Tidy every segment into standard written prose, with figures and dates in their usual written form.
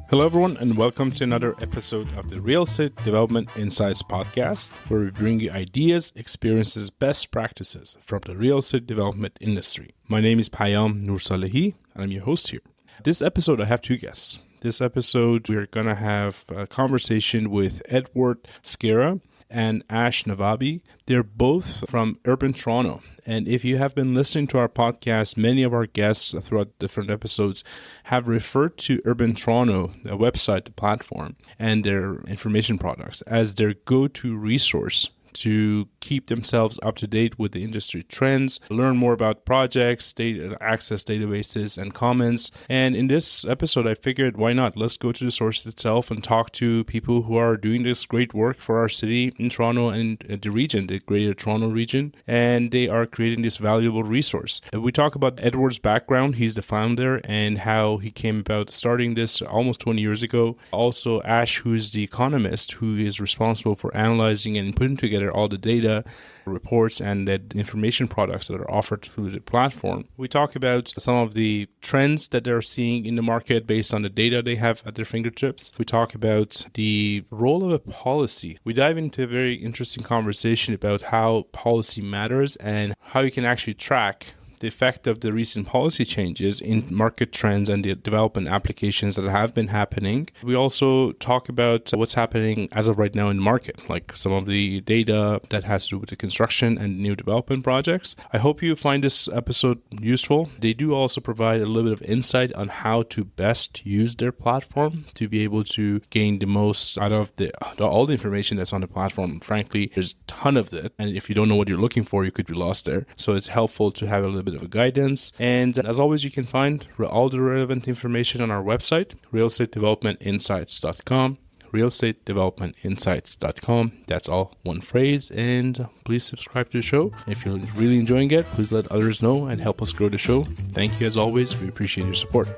Hello, everyone, and welcome to another episode of the Real Estate Development Insights podcast, where we bring you ideas, experiences, best practices from the real estate development industry. My name is Payam Nursalehi, and I'm your host here. This episode, I have two guests. This episode, we're going to have a conversation with Edward Skira and Ash Navabi. They're both from urban Toronto. And if you have been listening to our podcast, many of our guests throughout different episodes have referred to Urban Toronto, a website, the platform, and their information products as their go-to resource to keep themselves up to date with the industry trends, learn more about projects, access databases, and comments. And in this episode, I figured, why not? Let's go to the source itself and talk to people who are doing this great work for our city in Toronto and the region, the Greater Toronto region, and they are creating this valuable resource. We talk about Edward's background. He's the founder and how he came about starting this almost 20 years ago. Also, Ash, who is the economist who is responsible for analyzing and putting together all the data, reports, and the information products that are offered through the platform. We talk about some of the trends that they're seeing in the market based on the data they have at their fingertips. We talk about the role of a policy. We dive into a very interesting conversation about how policy matters and how you can actually track the effect of the recent policy changes in market trends and the development applications that have been happening. We also talk about what's happening as of right now in the market, like some of the data that has to do with the construction and new development projects. I hope you find this episode useful. They do also provide a little bit of insight on how to best use their platform to be able to gain the most out of all the information that's on the platform. Frankly, there's a ton of it, and if you don't know what you're looking for, you could be lost there. So it's helpful to have a little bit of a guidance. And as always, you can find all the relevant information on our website, realestatedevelopmentinsights.com, realestatedevelopmentinsights.com. That's all one phrase. And please subscribe to the show. If you're really enjoying it, please let others know and help us grow the show. Thank you as always. We appreciate your support.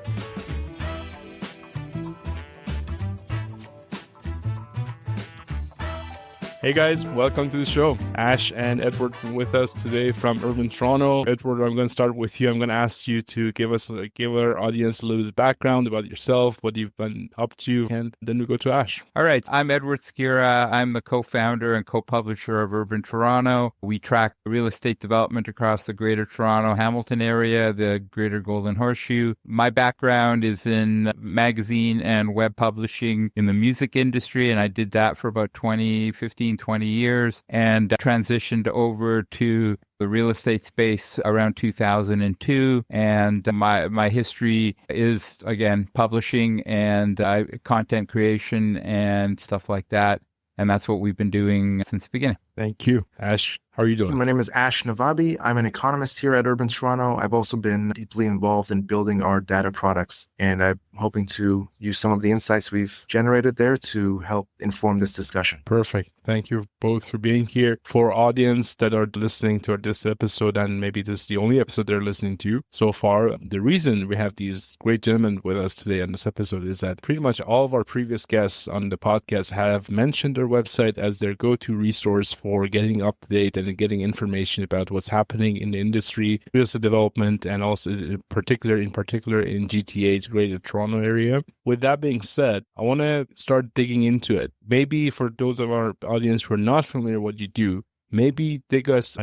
Hey guys, welcome to the show. Ash and Edward with us today from Urban Toronto. Edward, I'm going to start with you. I'm going to ask you to give our audience a little bit of background about yourself, what you've been up to, and then we go to Ash. All right. I'm Edward Skira. I'm the co-founder and co-publisher of Urban Toronto. We track real estate development across the Greater Toronto Hamilton area, the Greater Golden Horseshoe. My background is in magazine and web publishing in the music industry, and I did that for about 20 years and transitioned over to the real estate space around 2002. And my history is, again, publishing and content creation and stuff like that. And that's what we've been doing since the beginning. Thank you. Ash, how are you doing? My name is Ash Navabi. I'm an economist here at Urban Toronto. I've also been deeply involved in building our data products, and I'm hoping to use some of the insights we've generated there to help inform this discussion. Perfect. Thank you both for being here. For audience that are listening to this episode, and maybe this is the only episode they're listening to so far, the reason we have these great gentlemen with us today on this episode is that pretty much all of our previous guests on the podcast have mentioned their website as their go-to resource for getting up to date and getting information about what's happening in the industry, real estate development, and also in particular in GTA, Greater Toronto area. With that being said, I want to start digging into it. Maybe for those of our audience who are not familiar with what you do, maybe take us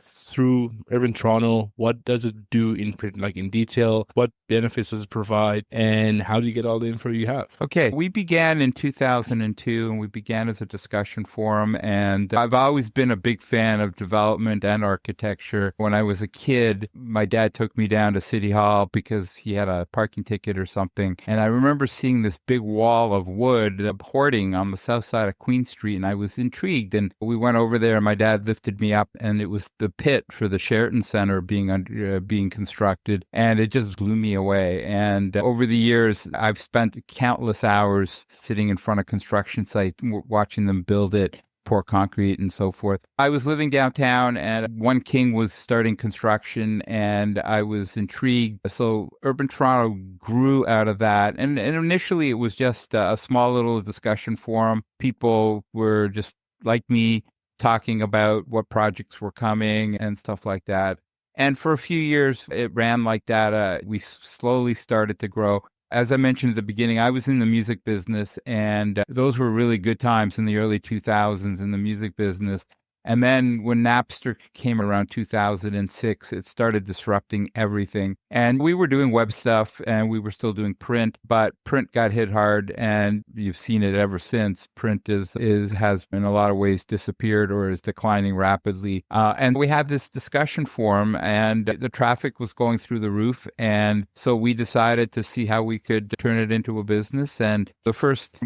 through Urban Toronto. What does it do in detail? What benefits does it provide? And how do you get all the info you have? Okay. We began in 2002, and we began as a discussion forum. And I've always been a big fan of development and architecture. When I was a kid, my dad took me down to City Hall because he had a parking ticket or something. And I remember seeing this big wall of wood, hoarding on the south side of Queen Street. And I was intrigued. And we went over there. My dad lifted me up, and it was the pit for the Sheraton Center being constructed, and it just blew me away. And over the years, I've spent countless hours sitting in front of construction sites, watching them build it, pour concrete and so forth. I was living downtown, and One King was starting construction, and I was intrigued. So Urban Toronto grew out of that. And initially, it was just a small little discussion forum. People were just like me, talking about what projects were coming and stuff like that. And for a few years, it ran like that. We slowly started to grow. As I mentioned at the beginning, I was in the music business, and those were really good times in the early 2000s in the music business. And then when Napster came around 2006, it started disrupting everything. And we were doing web stuff and we were still doing print, but print got hit hard, and you've seen it ever since. Print has in a lot of ways disappeared or is declining rapidly. And we had this discussion forum, and the traffic was going through the roof. And so we decided to see how we could turn it into a business. And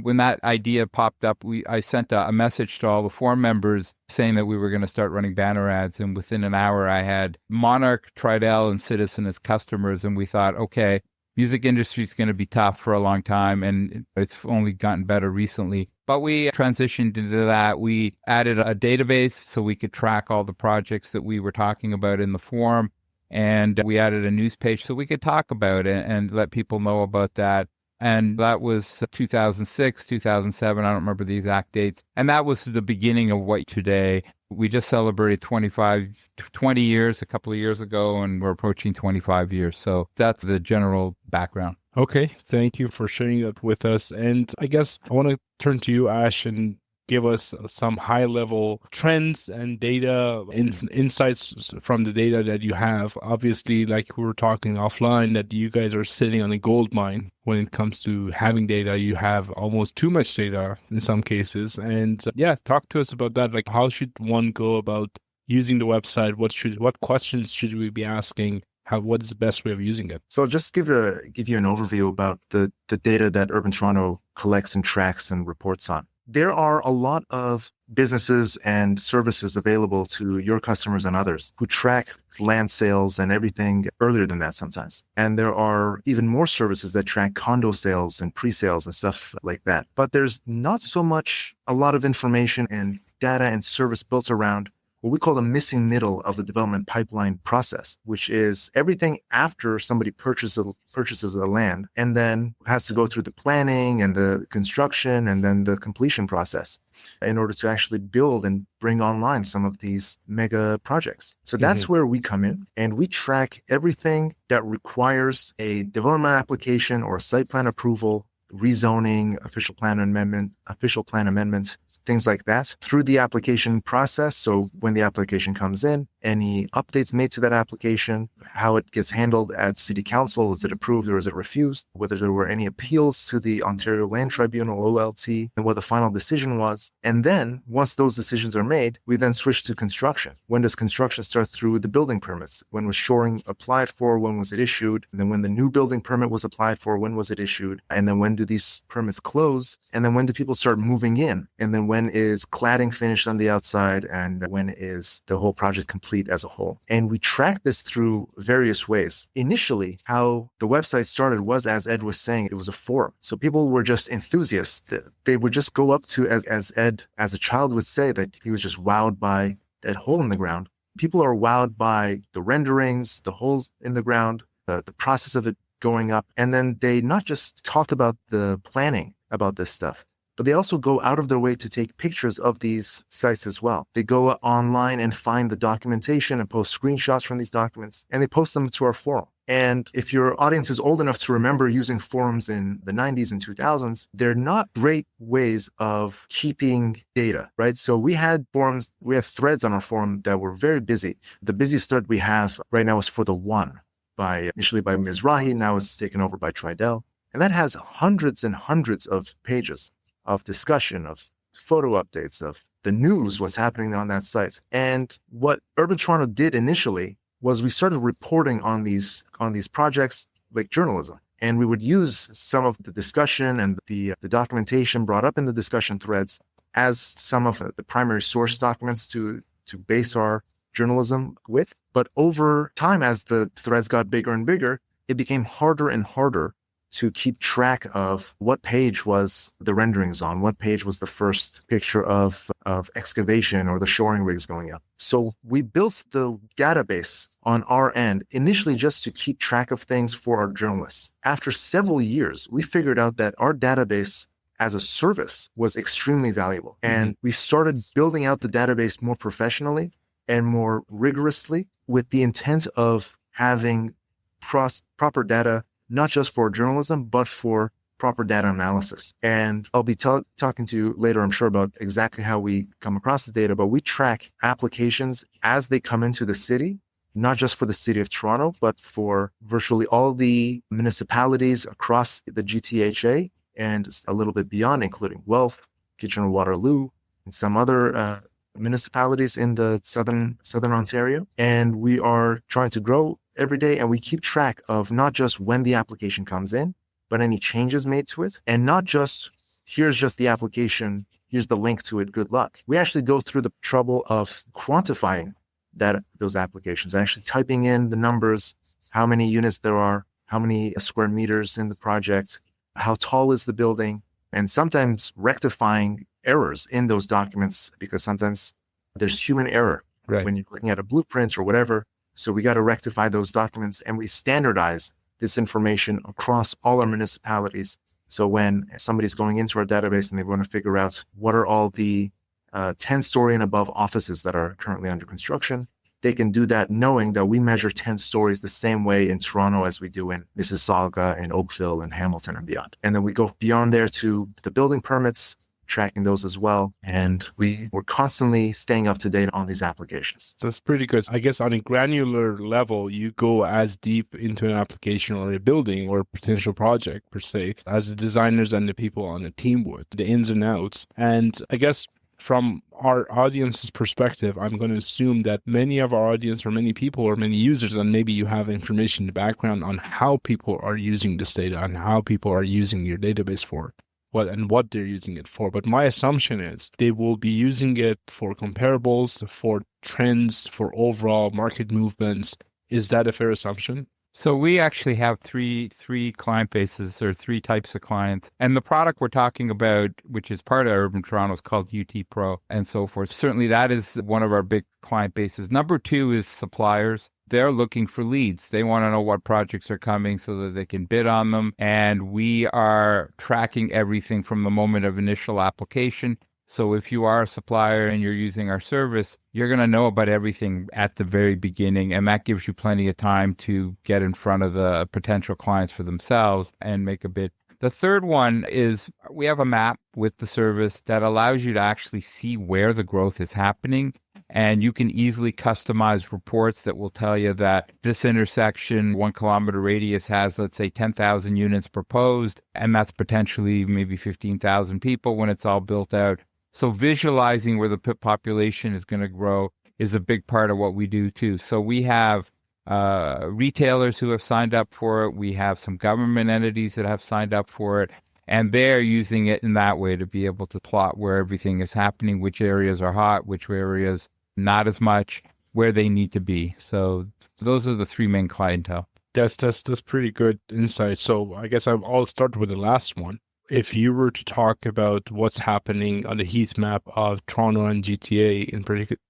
when that idea popped up, I sent a message to all the forum members saying that we were going to start running banner ads. And within an hour, I had Monarch, Clientele, and Citizen as customers. And we thought, okay, music industry is going to be tough for a long time. And it's only gotten better recently. But we transitioned into that. We added a database so we could track all the projects that we were talking about in the forum. And we added a news page so we could talk about it and let people know about that. And that was 2006, 2007. I don't remember the exact dates. And that was the beginning of what today. We just celebrated 20 years a couple of years ago, and we're approaching 25 years. So that's the general background. Okay. Thank you for sharing that with us. And I guess I want to turn to you, Ash, and give us some high-level trends and data and insights from the data that you have. Obviously, like we were talking offline, that you guys are sitting on a gold mine when it comes to having data. You have almost too much data in some cases. And talk to us about that. Like, how should one go about using the website? What questions should we be asking? What is the best way of using it? So I'll just give you an overview about the data that Urban Toronto collects and tracks and reports on. There are a lot of businesses and services available to your customers and others who track land sales and everything earlier than that sometimes. And there are even more services that track condo sales and pre-sales and stuff like that. But there's not so much a lot of information and data and service built around what we call the missing middle of the development pipeline process, which is everything after somebody purchases the land and then has to go through the planning and the construction and then the completion process in order to actually build and bring online some of these mega projects. So that's where we come in, and we track everything that requires a development application or a site plan approval, rezoning, official plan amendments, things like that through the application process. So when the application comes in, any updates made to that application, how it gets handled at City Council, is it approved or is it refused, whether there were any appeals to the Ontario Land Tribunal, OLT, and what the final decision was. And then once those decisions are made, we then switch to construction. When does construction start through the building permits? When was shoring applied for? When was it issued? And then when the new building permit was applied for, when was it issued? And then when do these permits close? And then when do people start moving in? And then when is cladding finished on the outside? And when is the whole project complete as a whole? And we track this through various ways. Initially, how the website started was, as Ed was saying, it was a forum. So people were just enthusiasts. They would just go up to, as Ed, as a child would say, that he was just wowed by that hole in the ground. People are wowed by the renderings, the holes in the ground, the process of it going up. And then they not just talk about the planning about this stuff, but they also go out of their way to take pictures of these sites as well. They go online and find the documentation and post screenshots from these documents, and they post them to our forum. And if your audience is old enough to remember using forums in the 90s and 2000s, they're not great ways of keeping data, right? So we had forums, we have threads on our forum that were very busy. The busiest thread we have right now is for the One, initially by Mizrahi, now it's taken over by Clientele. And that has hundreds and hundreds of pages of discussion, of photo updates, of the news, what's happening on that site. And what Urban Toronto did initially was we started reporting on these projects like journalism. And we would use some of the discussion and the documentation brought up in the discussion threads as some of the primary source documents to base our journalism with. But over time, as the threads got bigger and bigger, it became harder and harder to keep track of what page was the renderings on, what page was the first picture of excavation or the shoring rigs going up. So we built the database on our end, initially just to keep track of things for our journalists. After several years, we figured out that our database as a service was extremely valuable. And we started building out the database more professionally. and more rigorously with the intent of having proper data, not just for journalism, but for proper data analysis. And I'll be talking to you later, I'm sure, about exactly how we come across the data, but we track applications as they come into the city, not just for the city of Toronto, but for virtually all the municipalities across the GTHA and a little bit beyond, including Guelph, Kitchener-Waterloo, and some other municipalities in the southern Ontario. And we are trying to grow every day, and we keep track of not just when the application comes in, but any changes made to it. And not just, here's just the application, here's the link to it, good luck. We actually go through the trouble of quantifying those applications, actually typing in the numbers, how many units there are, how many square meters in the project, how tall is the building, and sometimes rectifying errors in those documents, because sometimes there's human error when you're looking at a blueprint or whatever. So we got to rectify those documents, and we standardize this information across all our municipalities. So when somebody's going into our database and they want to figure out what are all the 10-story and above offices that are currently under construction, they can do that knowing that we measure 10 stories the same way in Toronto as we do in Mississauga and Oakville and Hamilton and beyond. And then we go beyond there to the building permits, tracking those as well. And we're constantly staying up to date on these applications. So it's pretty good. I guess on a granular level, you go as deep into an application or a building or potential project per se, as the designers and the people on the team would, the ins and outs. And I guess from our audience's perspective, I'm going to assume that many of our audience or many people or many users, and maybe you have information in the background on how people are using this data and how people are using your database for what they're using it for. But my assumption is they will be using it for comparables, for trends, for overall market movements. Is that a fair assumption? So we actually have three client bases, or three types of clients. And the product we're talking about, which is part of Urban Toronto, is called UT Pro and so forth. Certainly that is one of our big client bases. Number two is suppliers. They're looking for leads. They want to know what projects are coming so that they can bid on them. And we are tracking everything from the moment of initial application. So if you are a supplier and you're using our service, you're going to know about everything at the very beginning. And that gives you plenty of time to get in front of the potential clients for themselves and make a bid. The third one is we have a map with the service that allows you to actually see where the growth is happening. And you can easily customize reports that will tell you that this intersection, 1 kilometer radius, has, let's say, 10,000 units proposed, and that's potentially maybe 15,000 people when it's all built out. So visualizing where the population is going to grow is a big part of what we do too. So we have retailers who have signed up for it. We have some government entities that have signed up for it. And they're using it in that way to be able to plot where everything is happening, which areas are hot, which areas not as much, where they need to be. So those are the three main clientele. That's pretty good insight. So I guess I'll start with the last one. If you were to talk about what's happening on the heat map of Toronto and GTA in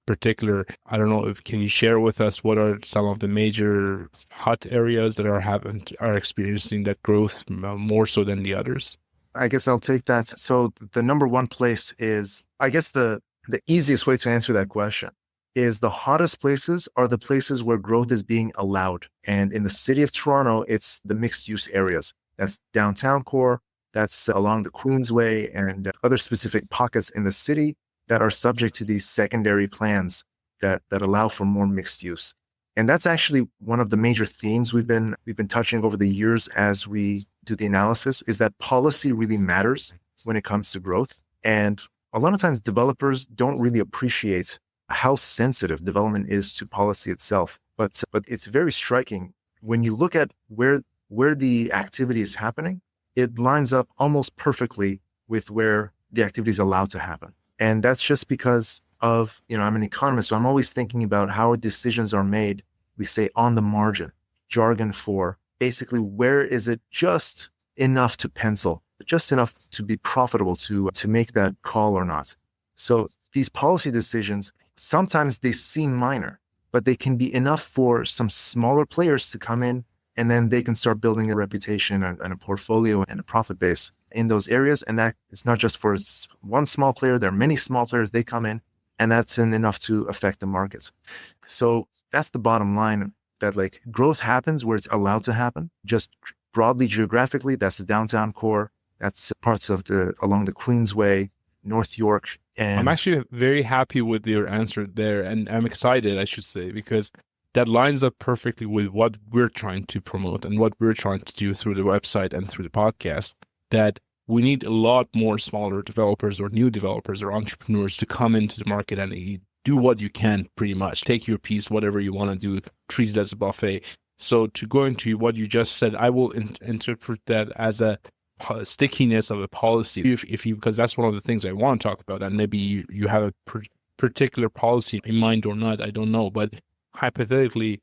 particular, I don't know, can you share with us what are some of the major hot areas that are experiencing that growth more so than the others? I guess I'll take that. So the number one place is, I guess the easiest way to answer that question is the hottest places are the places where growth is being allowed. And in the city of Toronto, it's the mixed use areas. That's downtown core. That's along the Queensway and other specific pockets in the city that are subject to these secondary plans that allow for more mixed use. And that's actually one of the major themes we've been touching over the years as we do the analysis, is that policy really matters when it comes to growth. And a lot of times developers don't really appreciate how sensitive development is to policy itself. But it's very striking when you look at where the activity is happening. It lines up almost perfectly with where the activity is allowed to happen. And that's just because of, I'm an economist, so I'm always thinking about how decisions are made. We say on the margin, jargon for basically where is it just enough to pencil, just enough to be profitable to make that call or not. So these policy decisions, sometimes they seem minor, but they can be enough for some smaller players to come in, and then they can start building a reputation and a portfolio and a profit base in those areas. And that is not just for one small player. There are many small players. They come in and that's enough to affect the markets. So that's the bottom line, that like growth happens where it's allowed to happen. Just broadly geographically, that's the downtown core. That's parts of along the Queensway, North York. And I'm actually very happy with your answer there, and I'm excited, I should say, because that lines up perfectly with what we're trying to promote and what we're trying to do through the website and through the podcast, that we need a lot more smaller developers or new developers or entrepreneurs to come into the market and do what you can, pretty much. Take your piece, whatever you want to do, treat it as a buffet. So to go into what you just said, I will interpret that as a stickiness of a policy, if you, because that's one of the things I want to talk about, and maybe you have a particular policy in mind or not, I don't know, but hypothetically,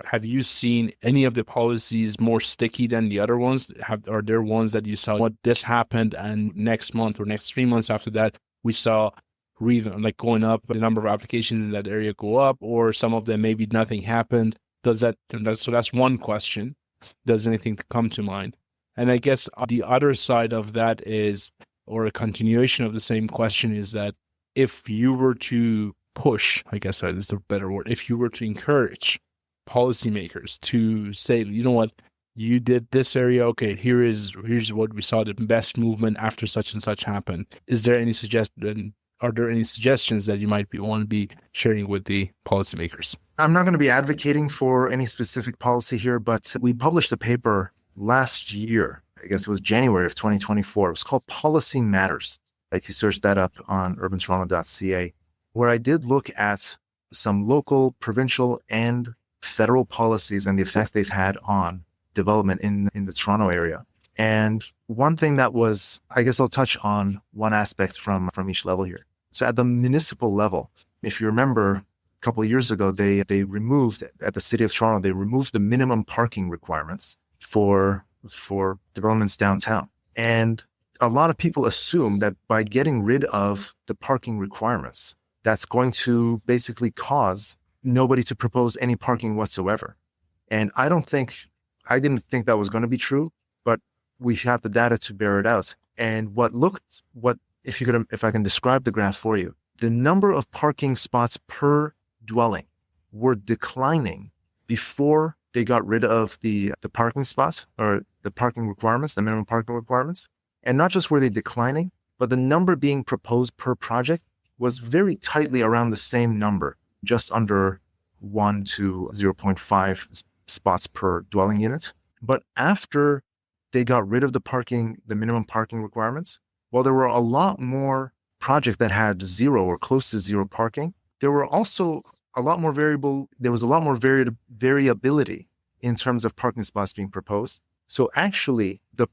have you seen any of the policies more sticky than the other ones? Are there ones that you saw, what this happened, and next month or next 3 months after that, we saw like going up, the number of applications in that area go up, or some of them maybe nothing happened? So that's one question. Does anything come to mind? And I guess the other side of that is, or a continuation of the same question, is that if you were to push, I guess that is the better word, if you were to encourage policymakers to say, you know what, you did this area, okay, here's what we saw, the best movement after such and such happened. Are there any suggestions that you might want to be sharing with the policymakers? I'm not going to be advocating for any specific policy here, but we published a paper last year, I guess it was January of 2024. It was called Policy Matters. Like, you search that up on urbantoronto.ca, where I did look at some local, provincial, and federal policies and the effects they've had on development in the Toronto area. And one thing that was, I guess I'll touch on one aspect from each level here. So at the municipal level, if you remember, a couple of years ago, they removed, at the City of Toronto, they removed the minimum parking requirements for developments downtown. And a lot of people assume that by getting rid of the parking requirements, that's going to basically cause nobody to propose any parking whatsoever. And I didn't think that was going to be true, but we have the data to bear it out. And if I can describe the graph for you, the number of parking spots per dwelling were declining before they got rid of the parking spots, or the parking requirements, the minimum parking requirements. And not just were they declining, but the number being proposed per project was very tightly around the same number, just under 1 to 0.5 spots per dwelling unit. But after they got rid of the minimum parking requirements, while there were a lot more projects that had 0 or close to 0 parking, there were also a lot more variability in terms of parking spots being proposed. So actually, the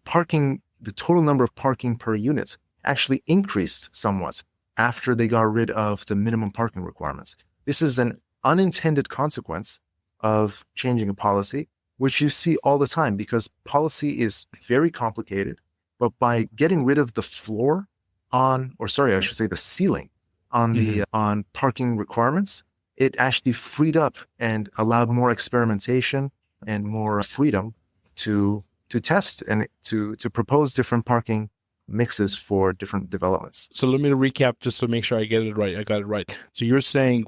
total number of parking per unit actually increased somewhat after they got rid of the minimum parking requirements. This is an unintended consequence of changing a policy, which you see all the time, because policy is very complicated. But by getting rid of the ceiling on on parking requirements, it actually freed up and allowed more experimentation and more freedom to test and to propose different parking mixes for different developments. So let me recap just to make sure I got it right. So you're saying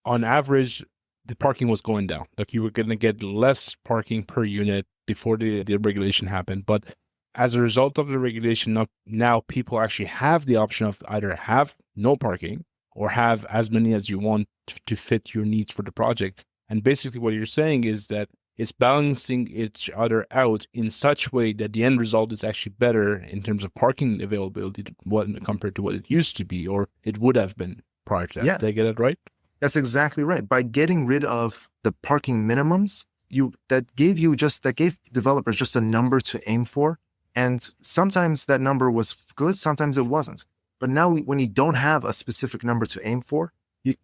on average, the parking was going down. Like, you were going to get less parking per unit before the regulation happened. But as a result of the regulation, now people actually have the option of either have no parking or have as many as you want to fit your needs for the project. And basically what you're saying is that it's balancing each other out in such a way that the end result is actually better in terms of parking availability compared to what it used to be, or it would have been prior to that. Yeah. Did I get it right? That's exactly right. By getting rid of the parking minimums, that gave developers just a number to aim for. And sometimes that number was good, sometimes it wasn't. But now when you don't have a specific number to aim for,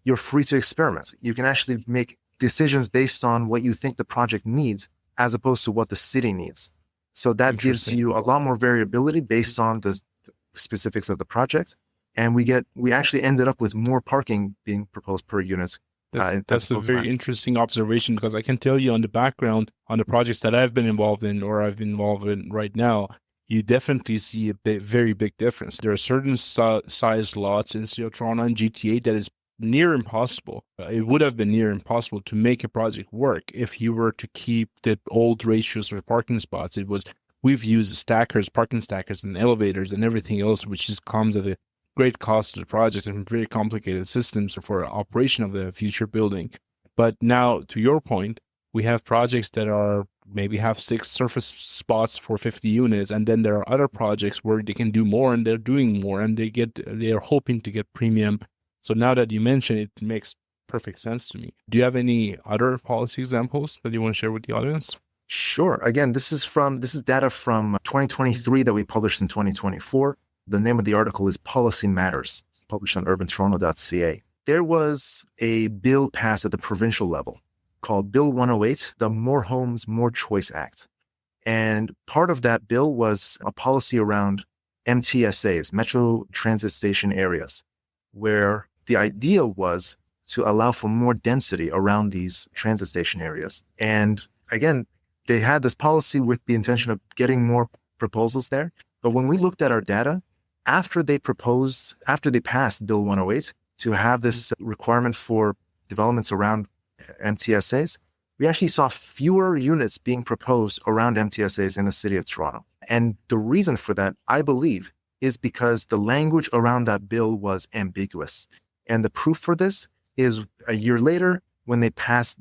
you're free to experiment. You can actually make decisions based on what you think the project needs, as opposed to what the city needs. So that gives you a lot more variability based on the specifics of the project. And we actually ended up with more parking being proposed per unit. That's a very interesting observation, because I can tell you on the background on the projects that I've been involved in, or I've been involved in right now, you definitely see a very big difference. There are certain size lots in City of Toronto and GTA that is near impossible. It would have been near impossible to make a project work if you were to keep the old ratios for parking spots. We've used parking stackers and elevators and everything else, which just comes at a great cost to the project and very complicated systems for operation of the future building. But now, to your point, we have projects that are maybe have 6 surface spots for 50 units, and then there are other projects where they can do more, and they're doing more, and they are hoping to get premium. So now that you mention it, makes perfect sense to me. Do you have any other policy examples that you want to share with the audience? Sure. Again, this is data from 2023 that we published in 2024. The name of the article is Policy Matters, published on urbantoronto.ca. There was a bill passed at the provincial level called Bill 108, the More Homes, More Choice Act. And part of that bill was a policy around MTSAs, Metro Transit Station Areas, where the idea was to allow for more density around these transit station areas. And again, they had this policy with the intention of getting more proposals there. But when we looked at our data, after they passed Bill 108 to have this requirement for developments around MTSAs, we actually saw fewer units being proposed around MTSAs in the city of Toronto. And the reason for that, I believe, is because the language around that bill was ambiguous. And the proof for this is a year later when they passed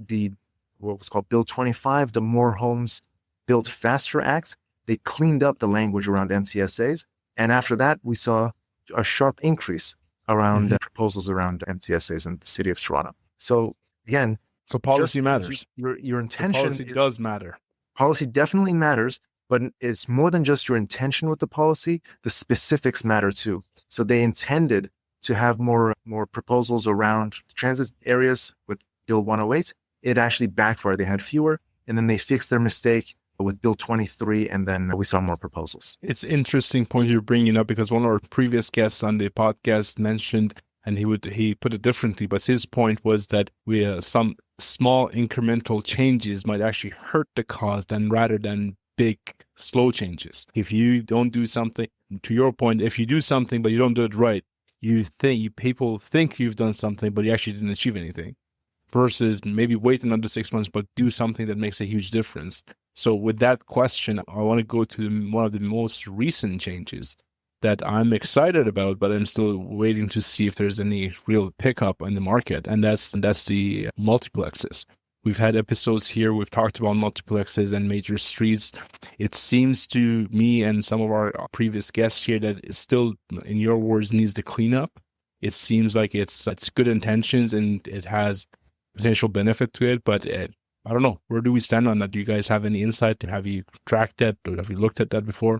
what was called Bill 25, the More Homes Built Faster Act. They cleaned up the language around MTSAs. And after that, we saw a sharp increase around proposals around MTSAs in the city of Toronto. So again, policy matters. Your intention policy does matter. Policy definitely matters, but it's more than just your intention with the policy. The specifics matter too. So they intended to have more proposals around transit areas with Bill 108. It actually backfired. They had fewer, and then they fixed their mistake with Bill 23, and then we saw more proposals. It's an interesting point you're bringing up, because one of our previous guests on the podcast mentioned, and he put it differently, but his point was that some small incremental changes might actually hurt the cause rather than big, slow changes. If you don't do something, to your point, if you do something but you don't do it right, people think you've done something, but you actually didn't achieve anything. Versus maybe wait another 6 months, but do something that makes a huge difference. So with that question, I want to go to one of the most recent changes that I'm excited about, but I'm still waiting to see if there's any real pickup in the market. And that's the multiplexes. We've had episodes here. We've talked about multiplexes and major streets. It seems to me and some of our previous guests here that it still, in your words, needs the cleanup. It seems like it's good intentions and it has potential benefit to it, but I don't know. Where do we stand on that? Do you guys have any insight? Have you tracked that, or have you looked at that before?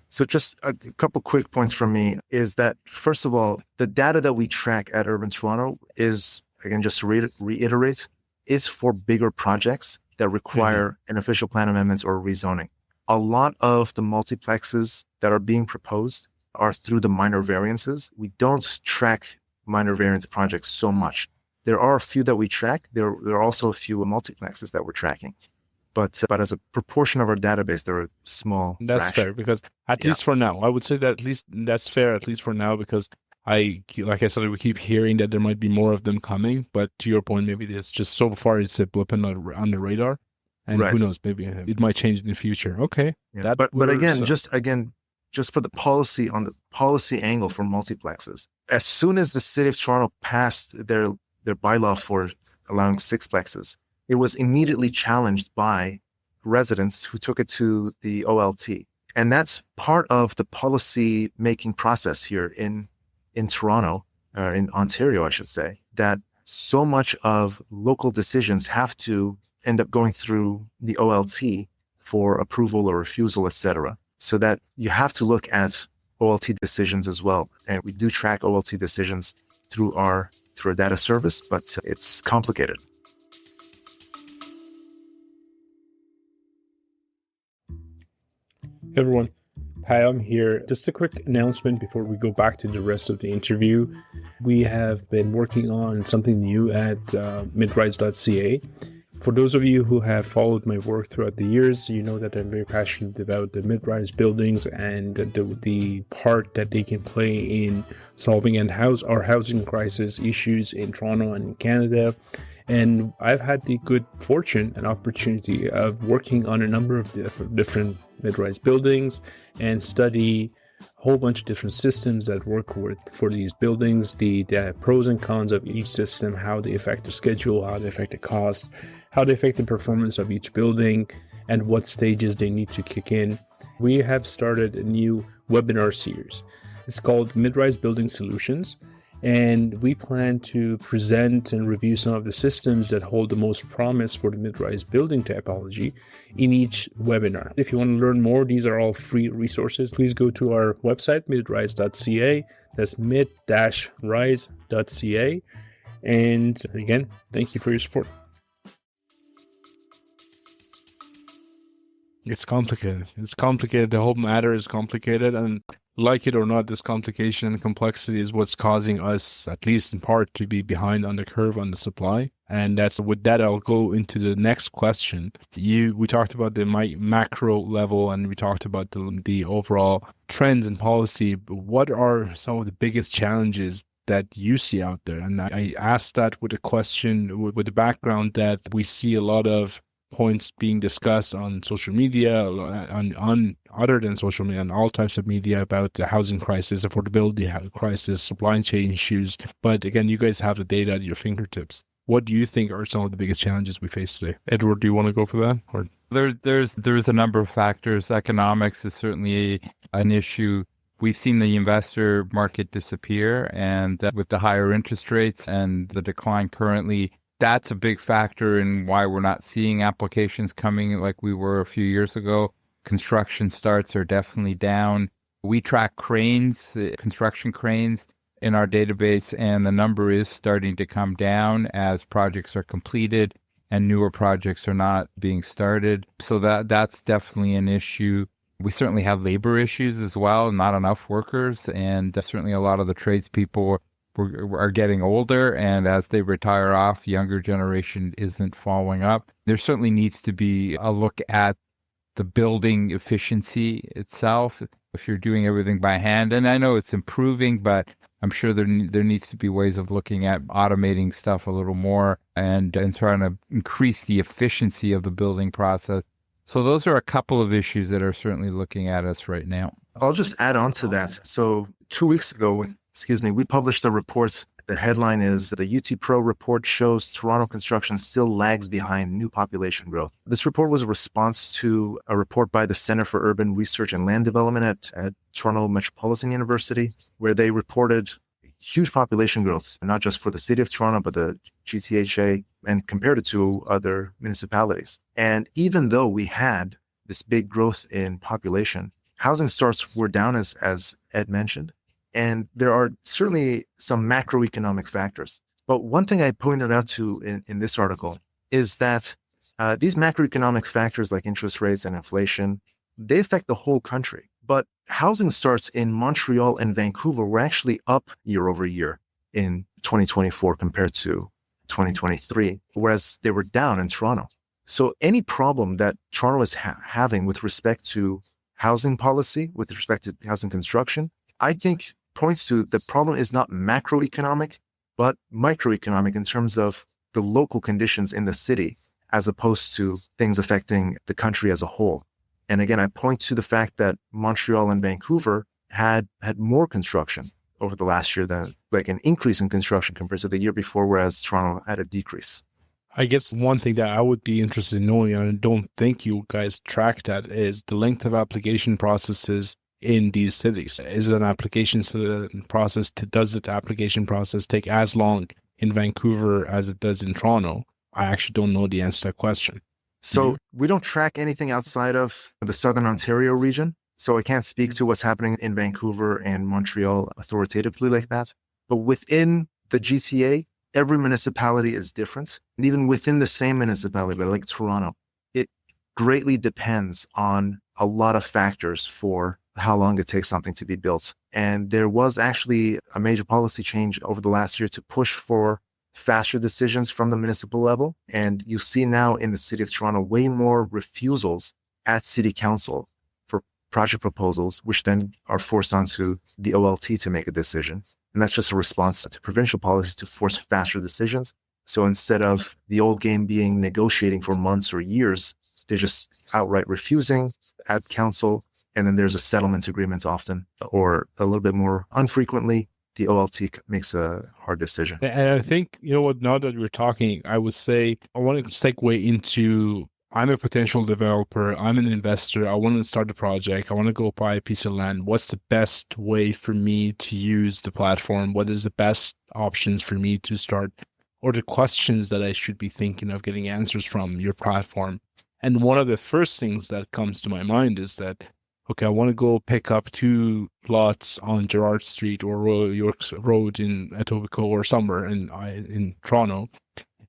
So just a couple quick points from me is that, first of all, the data that we track at Urban Toronto is, again, just to reiterate, is for bigger projects that require an official plan amendments or rezoning. A lot of the multiplexes that are being proposed are through the minor variances. We don't track minor variance projects so much. There are a few that we track. There are also a few multiplexes that we're tracking. But as a proportion of our database, they're a small That's fraction. fair, because at least for now, I would say that at least that's fair, at least for now, because like I said, we keep hearing that there might be more of them coming. But to your point, maybe it's just so far it's a blip on the radar. And who knows, maybe it might change in the future. Okay. Yeah. But again, just for the policy, on the policy angle for multiplexes, as soon as the city of Toronto passed their bylaw for allowing sixplexes, it was immediately challenged by residents who took it to the OLT. And that's part of the policy making process here in Toronto, or in Ontario, I should say, that so much of local decisions have to end up going through the OLT for approval or refusal, etc. So that you have to look at OLT decisions as well. And we do track OLT decisions through our data service, but it's complicated. Hey everyone, Payam here. Just a quick announcement before we go back to the rest of the interview. We have been working on something new at midrise.ca. For those of you who have followed my work throughout the years, you know that I'm very passionate about the mid-rise buildings and the part that they can play in solving our housing crisis issues in Toronto and in Canada. And I've had the good fortune and opportunity of working on a number of different mid-rise buildings and study a whole bunch of different systems that work for these buildings, the pros and cons of each system, how they affect the schedule, how they affect the cost, how they affect the performance of each building, and what stages they need to kick in. We have started a new webinar series. It's called Mid-Rise Building Solutions, and we plan to present and review some of the systems that hold the most promise for the mid-rise building typology in each webinar. If you want to learn more, these are all free resources. Please go to our website, midrise.ca. That's mid-rise.ca. And again, thank you for your support. It's complicated. The whole matter is complicated, and like it or not, this complication and complexity is what's causing us, at least in part, to be behind on the curve on the supply. And with that, I'll go into the next question. We talked about the macro level, and we talked about the overall trends and policy. But what are some of the biggest challenges that you see out there? And I asked that with a question, with the background that we see a lot of points being discussed on social media, on other than social media, on all types of media, about the housing crisis, affordability crisis, supply chain issues. But again, you guys have the data at your fingertips. What do you think are some of the biggest challenges we face today? Edward, do you want to go for that? Or There's a number of factors. Economics is certainly an issue. We've seen the investor market disappear, and with the higher interest rates and the decline currently, that's a big factor in why we're not seeing applications coming like we were a few years ago. Construction starts are definitely down. We track cranes, construction cranes in our database, and the number is starting to come down as projects are completed and newer projects are not being started. So that's definitely an issue. We certainly have labor issues as well, not enough workers, and certainly a lot of the tradespeople are getting older, and as they retire off, younger generation isn't following up. There certainly needs to be a look at the building efficiency itself if you're doing everything by hand. And I know it's improving, but I'm sure there needs to be ways of looking at automating stuff a little more and trying to increase the efficiency of the building process. So those are a couple of issues that are certainly looking at us right now. I'll just add on to that. So 2 weeks ago, we published a report. The headline is the UT Pro report shows Toronto construction still lags behind new population growth. This report was a response to a report by the Center for Urban Research and Land Development at Toronto Metropolitan University, where they reported huge population growth, not just for the city of Toronto, but the GTHA, and compared it to other municipalities. And even though we had this big growth in population, housing starts were down, as Ed mentioned. And there are certainly some macroeconomic factors. But one thing I pointed out to in this article is that these macroeconomic factors like interest rates and inflation, they affect the whole country. But housing starts in Montreal and Vancouver were actually up year over year in 2024 compared to 2023, whereas they were down in Toronto. So any problem that Toronto is having with respect to housing policy, with respect to housing construction, I think points to the problem is not macroeconomic, but microeconomic in terms of the local conditions in the city, as opposed to things affecting the country as a whole. And again, I point to the fact that Montreal and Vancouver had more construction over the last year, than like an increase in construction compared to the year before, whereas Toronto had a decrease. I guess one thing that I would be interested in knowing, and I don't think you guys track that, is the length of application processes in these cities. Is it an application process? Does the application process take as long in Vancouver as it does in Toronto? I actually don't know the answer to that question. So we don't track anything outside of the Southern Ontario region. So I can't speak to what's happening in Vancouver and Montreal authoritatively like that. But within the GTA, every municipality is different. And even within the same municipality, like Toronto, it greatly depends on a lot of factors for how long it takes something to be built. And there was actually a major policy change over the last year to push for faster decisions from the municipal level. And you see now in the city of Toronto way more refusals at city council for project proposals, which then are forced onto the OLT to make a decision. And that's just a response to provincial policies to force faster decisions. So instead of the old game being negotiating for months or years, they're just outright refusing at council. And then there's a settlement agreement often, or a little bit more unfrequently, the OLT makes a hard decision. And I think, what, now that we're talking, I would say I want to segue into, I'm a potential developer, I'm an investor, I want to start a project, I want to go buy a piece of land. What's the best way for me to use the platform? What is the best options for me to start, or the questions that I should be thinking of getting answers from your platform? And one of the first things that comes to my mind is that, okay, I want to go pick up 2 lots on Gerrard Street or York Road in Etobicoke or somewhere in Toronto,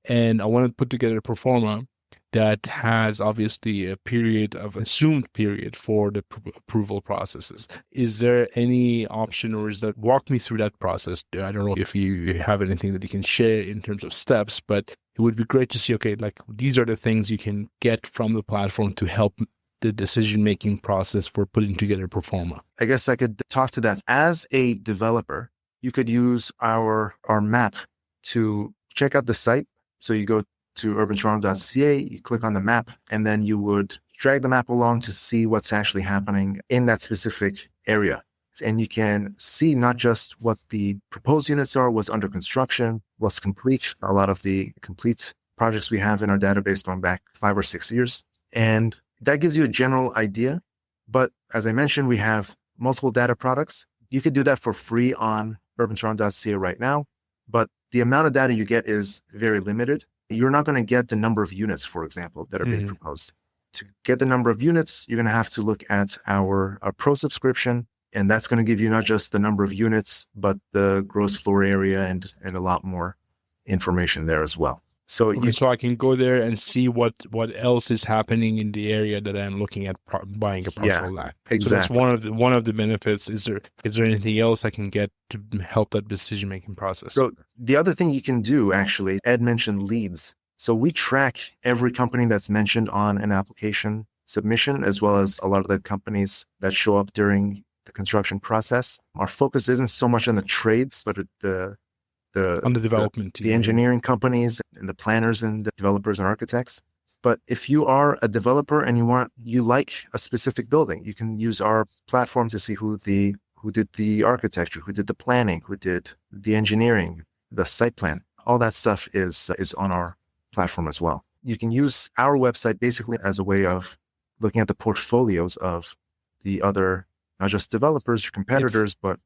and I want to put together a pro forma that has obviously assumed period for the approval processes. Is there any option, or walk me through that process? I don't know if you have anything that you can share in terms of steps, but it would be great to see, okay, like these are the things you can get from the platform to help the decision-making process for putting together pro forma. I guess I could talk to that. As a developer, you could use our map to check out the site. So you go to urbantoronto.ca, you click on the map, and then you would drag the map along to see what's actually happening in that specific area. And you can see not just what the proposed units are, what's under construction, what's complete, a lot of the complete projects we have in our database going back 5 or 6 years. And that gives you a general idea. But as I mentioned, we have multiple data products. You could do that for free on urbantoronto.ca right now, but the amount of data you get is very limited. You're not going to get the number of units, for example, that are being proposed. To get the number of units, you're going to have to look at our pro subscription, and that's going to give you not just the number of units, but the gross floor area and a lot more information there as well. So, so I can go there and see what else is happening in the area that I'm looking at buying a parcel of land. Exactly. So that's one of the benefits. Is there anything else I can get to help that decision making process? So the other thing you can do, actually, Ed mentioned leads. So we track every company that's mentioned on an application submission, as well as a lot of the companies that show up during the construction process. Our focus isn't so much on the trades, but on the development team, the engineering companies and the planners and the developers and architects. But if you are a developer and you like a specific building, you can use our platform to see who did the architecture, who did the planning, who did the engineering, the site plan. All that stuff is on our platform as well. You can use our website basically as a way of looking at the portfolios of the other, not just developers or competitors, but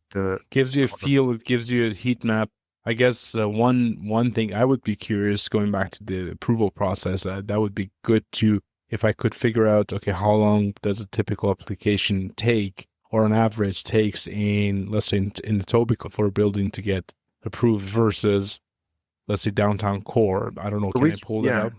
gives you a feel. It gives you a heat map. I guess one thing I would be curious, going back to the approval process, that would be good if I could figure out, okay, how long does a typical application take, or on average takes in, let's say, in Etobicoke for a building to get approved versus, let's say, downtown core. I don't know. Can I pull that out?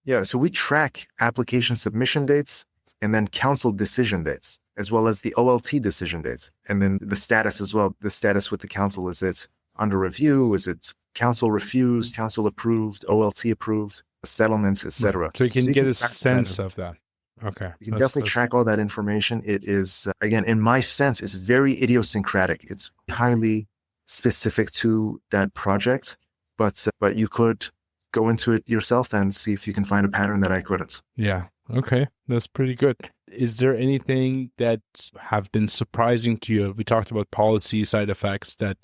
Yeah. So we track application submission dates and then council decision dates, as well as the OLT decision dates. And then the status as well. The status with the council, is it under review? Is it council refused, council approved, OLT approved, settlements, etc. So you can get a sense of that. Okay. You can definitely track all that information. It is, again, in my sense, it's very idiosyncratic. It's highly specific to that project, but you could go into it yourself and see if you can find a pattern that I couldn't. Yeah. Okay. That's pretty good. Is there anything that have been surprising to you? We talked about policy side effects that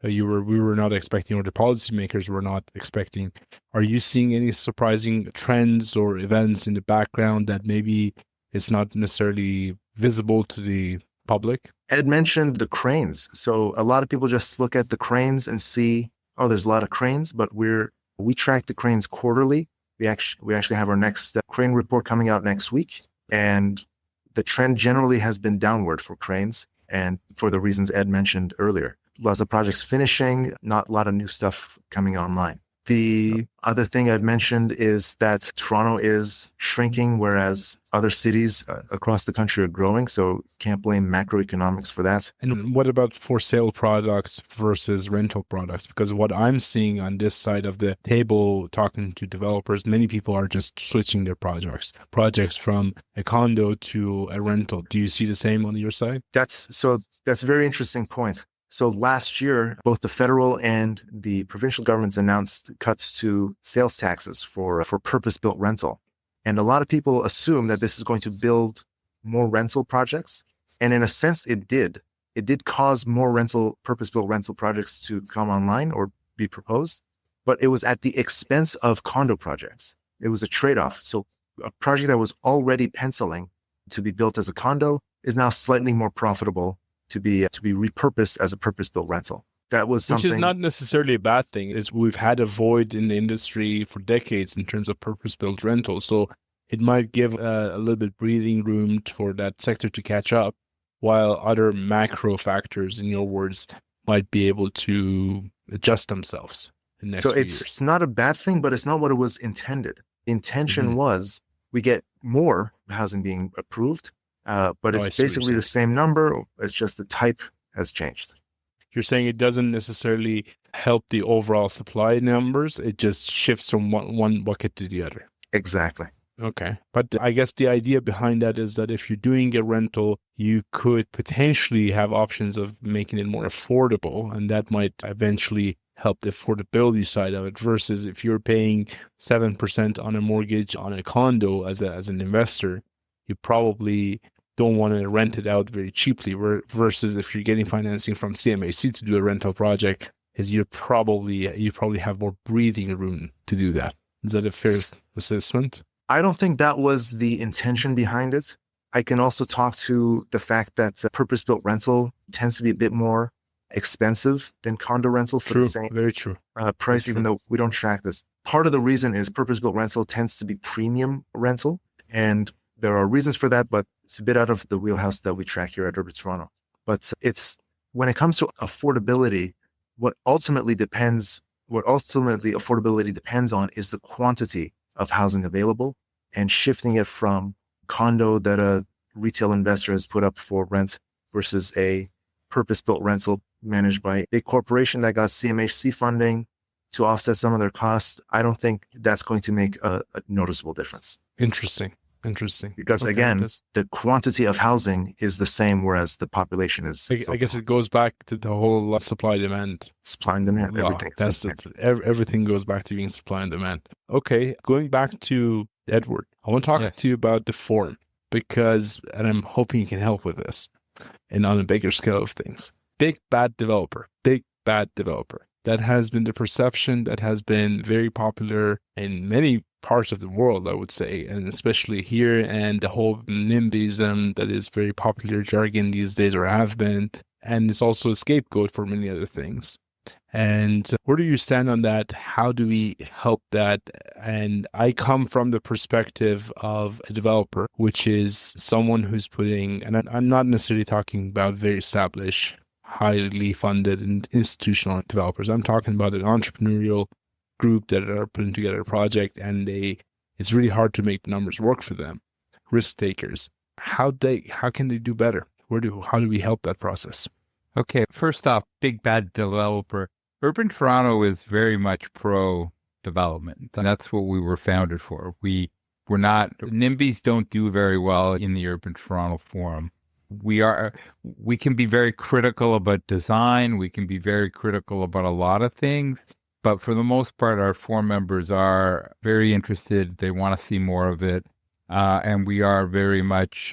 we were not expecting, or the policymakers were not expecting. Are you seeing any surprising trends or events in the background that maybe it's not necessarily visible to the public? Ed mentioned the cranes. So a lot of people just look at the cranes and see, oh, there's a lot of cranes, but we track the cranes quarterly. We actually have our next crane report coming out next week, and the trend generally has been downward for cranes, and for the reasons Ed mentioned earlier. Lots of projects finishing, not a lot of new stuff coming online. The other thing I've mentioned is that Toronto is shrinking, whereas other cities across the country are growing. So can't blame macroeconomics for that. And what about for sale products versus rental products? Because what I'm seeing on this side of the table, talking to developers, many people are just switching their projects from a condo to a rental. Do you see the same on your side? That's a very interesting point. So last year, both the federal and the provincial governments announced cuts to sales taxes for purpose-built rental. And a lot of people assume that this is going to build more rental projects. And in a sense, it did. It did cause more purpose-built rental projects to come online or be proposed, but it was at the expense of condo projects. It was a trade-off. So a project that was already penciling to be built as a condo is now slightly more profitable to be repurposed as a purpose-built rental. That was something, which is not necessarily a bad thing. Is we've had a void in the industry for decades in terms of purpose-built rental, so it might give a little bit breathing room for that sector to catch up, while other macro factors, in your words, might be able to adjust themselves in the next few years. It's not a bad thing, but it's not what it was intended. The intention was we get more housing being approved. But it's basically the same number. It's just the type has changed. You're saying it doesn't necessarily help the overall supply numbers. It just shifts from one bucket to the other. Exactly. Okay. But I guess the idea behind that is that if you're doing a rental, you could potentially have options of making it more affordable, and that might eventually help the affordability side of it, versus if you're paying 7% on a mortgage on a condo as an investor, you probably don't want to rent it out very cheaply, versus if you're getting financing from CMHC to do a rental project, is you probably have more breathing room to do that. Is that a fair assessment? I don't think that was the intention behind it. I can also talk to the fact that purpose-built rental tends to be a bit more expensive than condo rental for the same very true. Price, even though we don't track this. Part of the reason is purpose-built rental tends to be premium rental, and there are reasons for that, but it's a bit out of the wheelhouse that we track here at Urban Toronto. But it's when it comes to affordability, what ultimately affordability depends on is the quantity of housing available, and shifting it from condo that a retail investor has put up for rent versus a purpose-built rental managed by a corporation that got CMHC funding to offset some of their costs. I don't think that's going to make a noticeable difference. Interesting. Because again, the quantity of housing is the same, whereas the population is. I guess it goes back to the whole supply demand. Supply and demand, everything. That's it. Everything goes back to being supply and demand. Okay, going back to Edward, I want to talk to you about the form, and I'm hoping you can help with this, and on a bigger scale of things. Big bad developer. That has been the perception that has been very popular in many parts of the world, I would say, and especially here, and the whole NIMBYism that is very popular jargon these days, or have been, and it's also a scapegoat for many other things. And where do you stand on that? How do we help that? And I come from the perspective of a developer, which is someone who's putting, and I'm not necessarily talking about very established, highly funded and institutional developers. I'm talking about an entrepreneurial group that are putting together a project, and it's really hard to make the numbers work for them. Risk takers. How can they do better? How do we help that process? Okay, first off, big bad developer. Urban Toronto is very much pro development, and that's what we were founded for. We're not, NIMBYs don't do very well in the Urban Toronto Forum. We can be very critical about design. We can be very critical about a lot of things. But for the most part, our forum members are very interested. They want to see more of it. And we are very much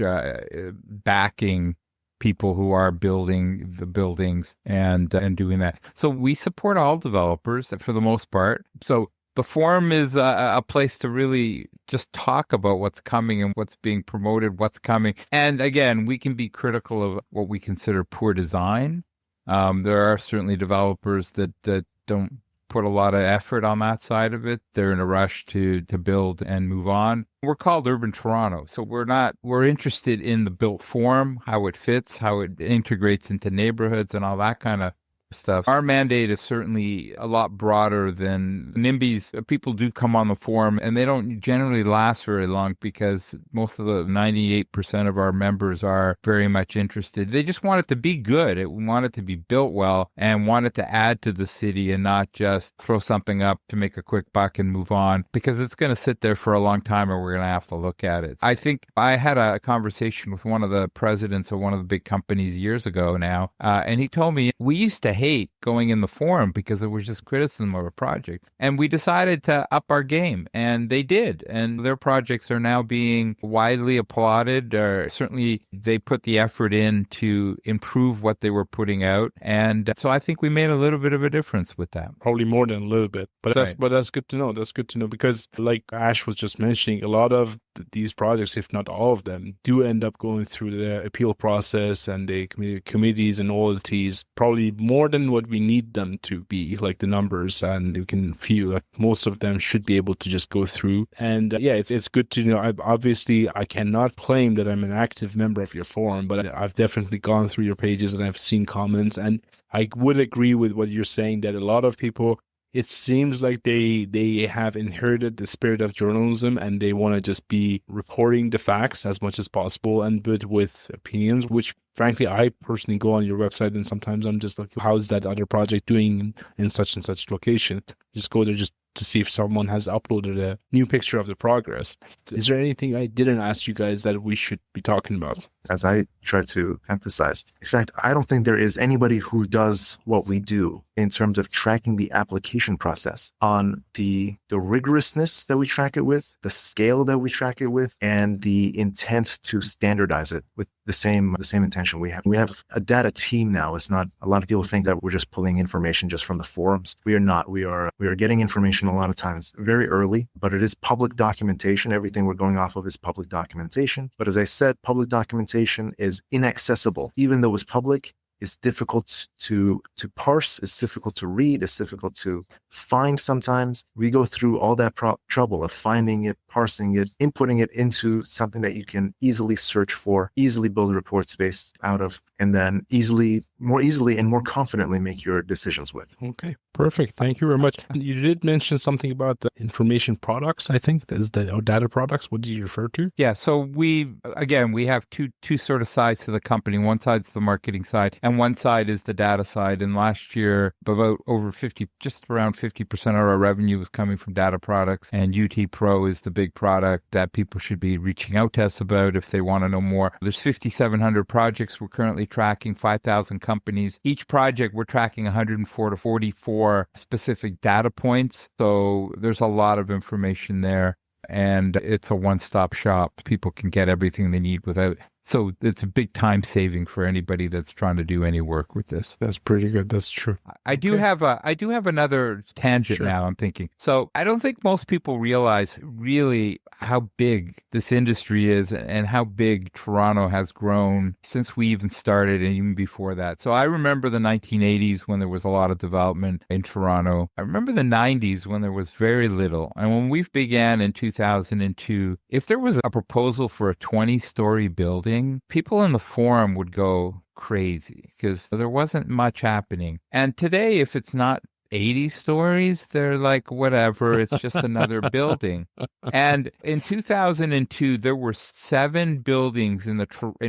backing people who are building the buildings and doing that. So we support all developers for the most part. So the forum is a place to really just talk about what's coming and what's being promoted, what's coming. And again, we can be critical of what we consider poor design. There are certainly developers that don't put a lot of effort on that side of it. They're in a rush to build and move on. We're called Urban Toronto. So we're interested in the built form, how it fits, how it integrates into neighborhoods and all that kind of stuff. Our mandate is certainly a lot broader than NIMBYs. People do come on the forum and they don't generally last very long because most of the 98% of our members are very much interested. They just want it to be good. It want it to be built well and want it to add to the city and not just throw something up to make a quick buck and move on, because it's going to sit there for a long time and we're going to have to look at it. I think I had a conversation with one of the presidents of one of the big companies years ago now, and he told me we used to hate going in the forum because it was just criticism of a project. And we decided to up our game, and they did. And their projects are now being widely applauded, or certainly they put the effort in to improve what they were putting out. And so I think we made a little bit of a difference with that. Probably more than a little bit. But that's good to know. That's good to know, because like Ash was just mentioning, a lot of these projects, if not all of them, do end up going through the appeal process and the committees and all the T's, probably more than what we need them to be, like the numbers, and you can feel like most of them should be able to just go through. And it's good to know. I cannot claim that I'm an active member of your forum, but I've definitely gone through your pages and I've seen comments, and I would agree with what you're saying, that a lot of people, it seems like they have inherited the spirit of journalism and they want to just be reporting the facts as much as possible, and but with opinions, which frankly, I personally go on your website and sometimes I'm just like, how's that other project doing in such and such location? Just go there just to see if someone has uploaded a new picture of the progress. Is there anything I didn't ask you guys that we should be talking about? As I try to emphasize, in fact, I don't think there is anybody who does what we do in terms of tracking the application process on the rigorousness that we track it with, the scale that we track it with, and the intent to standardize it with the same intention we have. We have a data team now. It's not, a lot of people think that we're just pulling information just from the forums. We are not. We are getting information a lot of times very early, but it is public documentation. Everything we're going off of is public documentation. But as I said, public documentation is inaccessible. Even though it's public, it's difficult to parse, it's difficult to read, it's difficult to find sometimes. We go through all that trouble of finding it, parsing it, inputting it into something that you can easily search for, easily build reports based out of, and then more easily and more confidently make your decisions with. Okay, perfect. Thank you very much. You did mention something about the information products, I think. Is the data products? What did you refer to? Yeah, so we have two sort of sides to the company. One side's the marketing side, and one side is the data side. And last year, just around 50% of our revenue was coming from data products. And UT Pro is the big product that people should be reaching out to us about if they want to know more. There's 5,700 projects we're currently tracking, 5,000 companies. Each project, we're tracking 104 to 44 specific data points. So there's a lot of information there. And it's a one-stop shop. People can get everything they need without. So it's a big time saving for anybody that's trying to do any work with this. That's pretty good. That's true. I do have another tangent now, I'm thinking. So I don't think most people realize really how big this industry is and how big Toronto has grown since we even started and even before that. So I remember the 1980s when there was a lot of development in Toronto. I remember the 90s when there was very little. And when we began in 2002, if there was a proposal for a 20-story building, people in the forum would go crazy because there wasn't much happening. And today, if it's not 80 stories, they're like, whatever, it's just another building. And in 2002, there were 7 buildings in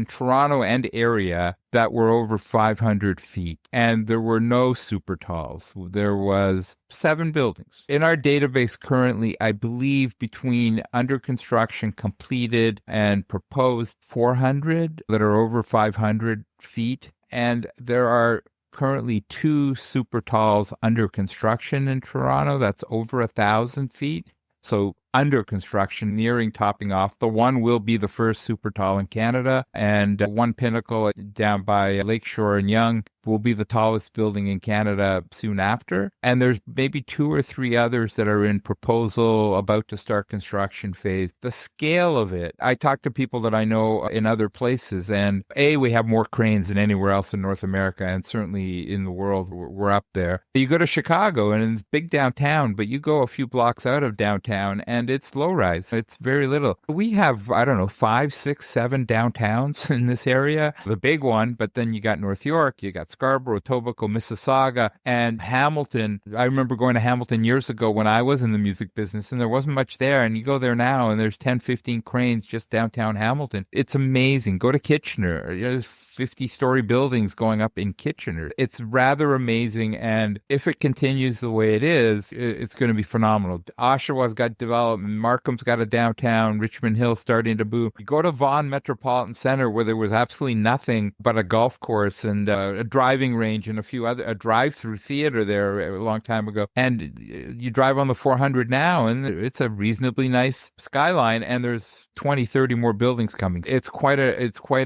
Toronto and area that were over 500 feet. And there were no super talls. There was 7 buildings. In our database currently, I believe between under construction, completed, and proposed 400 that are over 500 feet. And there are currently 2 super talls under construction in Toronto. That's over 1,000 feet. So under construction, nearing topping off. The one will be the first super tall in Canada, and one pinnacle down by Lakeshore and Yonge will be the tallest building in Canada soon after. And there's maybe 2 or 3 others that are in proposal, about to start construction phase. The scale of it, I talk to people that I know in other places, and we have more cranes than anywhere else in North America, and certainly in the world, we're up there. You go to Chicago, and it's big downtown, but you go a few blocks out of downtown, and and it's low rise. It's very little. We have, I don't know, 5, 6, 7 downtowns in this area. The big one, but then you got North York, you got Scarborough, Etobicoke, Mississauga, and Hamilton. I remember going to Hamilton years ago when I was in the music business, and there wasn't much there. And you go there now, and there's 10, 15 cranes just downtown Hamilton. It's amazing. Go to Kitchener. There's 50-story buildings going up in Kitchener. It's rather amazing, and if it continues the way it is, it's going to be phenomenal. Oshawa's got development, Markham's got a downtown, Richmond Hill starting to boom. You go to Vaughan Metropolitan Center, where there was absolutely nothing but a golf course and a driving range and a drive-through theater there a long time ago, and you drive on the 400 now, and it's a reasonably nice skyline, and there's 20, 30 more buildings coming. It's quite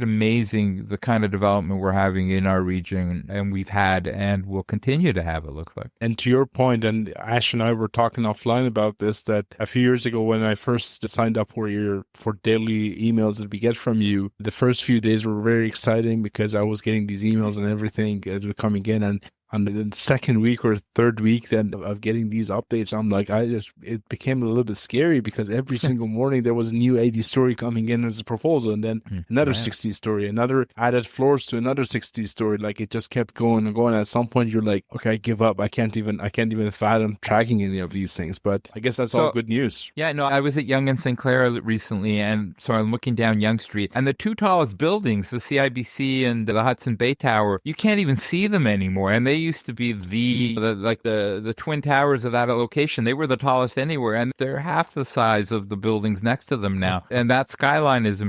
amazing the kind of development we're having in our region, and we've had and will continue to have, it looks like. And to your point, and Ash and I were talking offline about this, that a few years ago when I first signed up for daily emails that we get from you, the first few days were very exciting because I was getting these emails and everything that were coming in, and on the second week or third week then of getting these updates, I'm like, it became a little bit scary because every single morning there was a new 80 story coming in as a proposal, and then another 60 story, another added floors to another 60 story. Like it just kept going and going. At some point you're like, okay, I give up. I can't even fathom tracking any of these things. But I guess that's all good news. Yeah, no, I was at Yonge and St. Clair recently, and so I'm looking down Yonge Street, and the two tallest buildings, the CIBC and the Hudson Bay Tower, you can't even see them anymore, and they used to be the twin towers of that location. They were the tallest anywhere, and they're half the size of the buildings next to them now. And that skyline is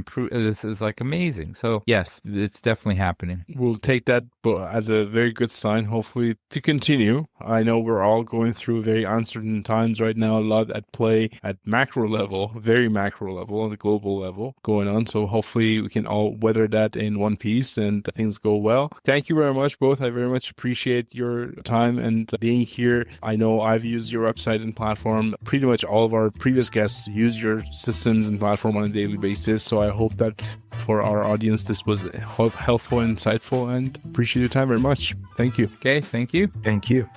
like amazing. So yes, it's definitely happening. We'll take that as a very good sign, hopefully, to continue. I know we're all going through very uncertain times right now, a lot at play at macro level, very macro level, on the global level going on. So hopefully we can all weather that in one piece and things go well. Thank you very much, both. I very much appreciate your time and being here. I know I've used your website and platform. Pretty much all of our previous guests use your systems and platform on a daily basis. So I hope that for our audience, this was helpful and insightful, and appreciate your time very much. Thank you. Okay. Thank you. Thank you.